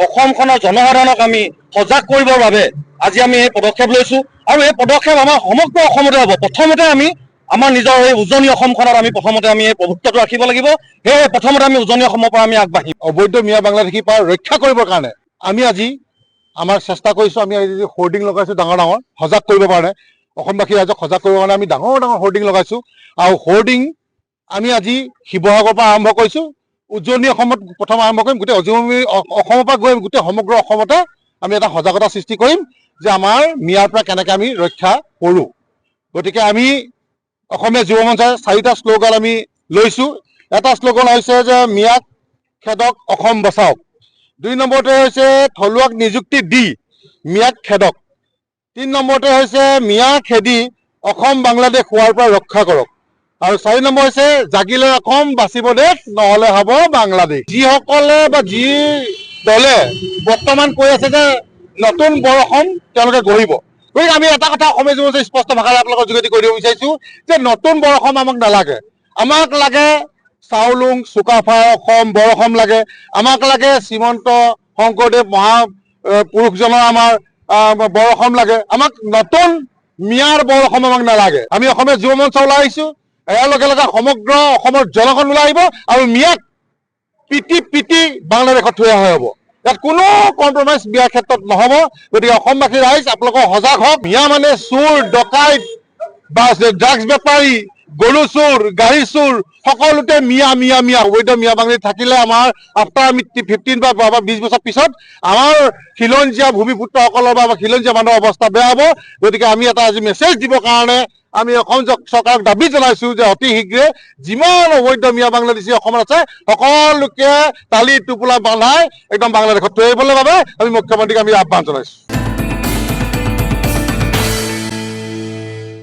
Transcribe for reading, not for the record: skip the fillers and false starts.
অসমখনৰ জনসাধাৰণক আমি সজাগ কৰিবৰ বাবে আজি আমি এই পদক্ষেপ লৈছো আৰু এই পদক্ষেপ আমাৰ সমগ্ৰ অসমতে হ'ব। প্ৰথমতে আমি আমাৰ নিজৰ এই উজনি অসমখনত আমি প্ৰথমতে আমি এই প্ৰভুত্বটো ৰাখিব লাগিব। সেয়ে প্ৰথমতে আমি উজনি অসমৰ পৰা আমি আগবাঢ়িম। অবৈধ মিয়া বাংলাদেশী পাৰ ৰক্ষা কৰিবৰ কাৰণে আমি আজি আমাৰ চেষ্টা কৰিছোঁ। আমি আজি হোৰ্ডিং লগাইছোঁ ডাঙৰ ডাঙৰ সজাগ কৰিবৰ কাৰণে, অসমবাসী ৰাইজক সজাগ কৰিবৰ কাৰণে আমি ডাঙৰ ডাঙৰ হোৰ্ডিং লগাইছোঁ। আৰু হোৰ্ডিং আমি আজি শিৱসাগৰৰ পৰা আৰম্ভ কৰিছোঁ, উজনি অসমত প্ৰথম আৰম্ভ কৰিম। গোটেই অসমৰ পৰা গৈ গোটেই সমগ্ৰ অসমতে আমি এটা সজাগতা সৃষ্টি কৰিম যে আমাৰ মিয়াৰ পৰা কেনেকৈ আমি ৰক্ষা কৰোঁ। গতিকে আমি অসমীয়া যুৱ মঞ্চৰ 4টা শ্লোগান আমি লৈছোঁ। এটা শ্লোগান হৈছে যে মিয়াক খেদক অসম বচাওক। 2 নম্বৰতে হৈছে থলুৱাক নিযুক্তি দি মিয়াক খেদক। 3 নম্বৰতে হৈছে মিয়া খেদি অসম বাংলাদেশ হোৱাৰ পৰা ৰক্ষা কৰক। আৰু 4 নম্বৰ হৈছে জাগিলে অসম বাচিব দেশ নহ'লে হ'ব বাংলাদেশ। যিসকলে বা যি দলে বৰ্তমান কৈ আছে যে নতুন বৰ অসম তেওঁলোকে গঢ়িব, গতিকে আমি এটা কথা অসমীয়া যুৱ মঞ্চই স্পষ্ট ভাষাৰে আপোনালোকৰ যোগেদি কৈ দিব বিচাৰিছোঁ যে নতুন বৰ অসম আমাক নালাগে। আমাক লাগে চাউলুং চুকাফাৰ অসম বৰ অসম লাগে। আমাক লাগে শ্ৰীমন্ত শংকৰদেৱ মহাপুৰুষজনৰ আমাৰ বৰ অসম লাগে। আমাক নতুন মিয়াৰ বৰ অসম আমাক নালাগে। আমি অসমীয়া যুৱ মঞ্চ ওলাই আহিছোঁ, ইয়াৰ লগে লগে সমগ্ৰ অসমৰ জনগণ ওলাই আহিব আৰু মিয়াক পিটি পিটি বাংলাদেশত থৈ অহা হ'ব। ইয়াত কোনো কম্প্ৰমাইজ মিয়াৰ ক্ষেত্ৰত নহ'ব। গতিকে অসমবাসী ৰাইজ আপোনালোকৰ সজাগ হওক। মিয়া মানে চোৰ ডকাইত বা ড্ৰাগছ বেপাৰী, গৰু চোৰ, গাড়ী চোৰ, সকলোতে মিয়া মিয়া মিয়া। অবৈধ মিয়া বাংলাদেশ থাকিলে আমাৰ আফটাৰ 15 বা 20 বছৰ পিছত আমাৰ খিলঞ্জীয়া ভূমিপুত্ৰসকলৰ বা খিলঞ্জীয়া মানুহৰ অৱস্থা বেয়া হ'ব। গতিকে আমি এটা আজি মেছেজ দিবৰ কাৰণে আমি অসম চৰকাৰক দাবী জনাইছোঁ যে অতি শীঘ্ৰে যিমান অবৈধ মিয়া বাংলাদেশী অসমত আছে সকলোকে টালি টোপোলা বান্ধাই একদম বাংলাদেশত থৈ আহিবলৈ বাবে আমি মুখ্যমন্ত্ৰীক আমি আহ্বান জনাইছোঁ।